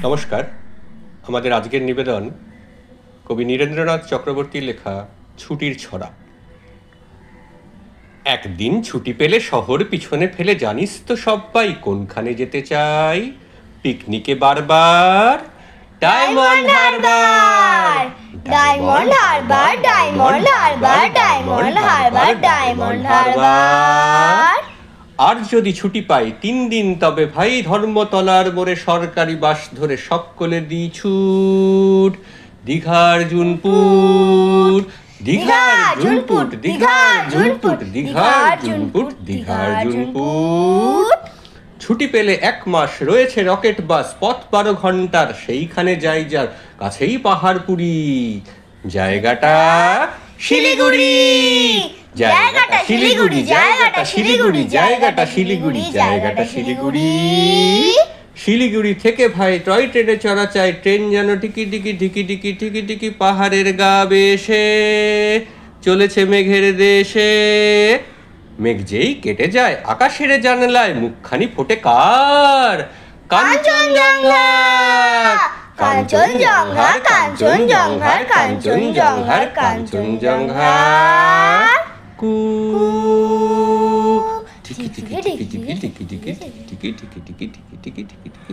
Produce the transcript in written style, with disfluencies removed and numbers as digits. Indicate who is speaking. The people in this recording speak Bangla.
Speaker 1: নমস্কার। আমাদের আজকের নিবেদন কবি নীরেন্দ্রনাথ চক্রবর্তীর লেখা ছুটির ছড়া। একদিন ছুটি পেলে শহর পিছনে ফেলে জানিস তো সব্বাই কোনখানে যেতে চাই? পিকনিকে বারবার ডায়মন্ড হারবার,
Speaker 2: ডায়মন্ড হারবার, ডায়মন্ড হারবার, ডায়মন্ড হারবার, ডায়মন্ড হারবার।
Speaker 1: আর যদি ছুটি পাই 3 দিন তবে ভাই ধর্মতলার মোড়ে সরকারি বাস ধরে সকলে দি ছুট দীঘার জুনপুর, দীঘার জুনপুট, দীঘার জুনপুট, দীঘার জুনপুট, দীঘার জুনপুট। ছুটি পেলে 1 মাস রয়েছে রকেট বাস, পথ 12 ঘন্টার, সেইখানে যাই যার কাছেই পাহাড়পুরি, জায়গাটা শিলিগুড়ি, জায়গাটা শিলিগুড়ি, জায়গাটা শিলিগুড়ি, জায়গাটা শিলিগুড়ি, জায়গাটা শিলিগুড়ি। শিলিগুড়ি থেকে ভাই টয় ট্রেনে চড়া চাই, ট্রেন যেন টিকি টিকি টিকি টিকি টিকি টিকি পাহাড়ের গা বেশে চলেছে মেঘের দেশে। মেঘ যেই কেটে যায় আকাশের জানলায় মুখখানি ফোটে কার? কাঞ্চনজঙ্ঘার,
Speaker 2: কাঞ্চনজঙ্ঘা, কাঞ্চনজঙ্ঘার, কাঞ্চনজঙ্ঘার, কাঞ্চনজঙ্ঘার।
Speaker 1: কু টিকি টিকি টিকি টিকি টিকি টিকি টিকি টিকি টিকি টিকি টিকি টিকি টিকি।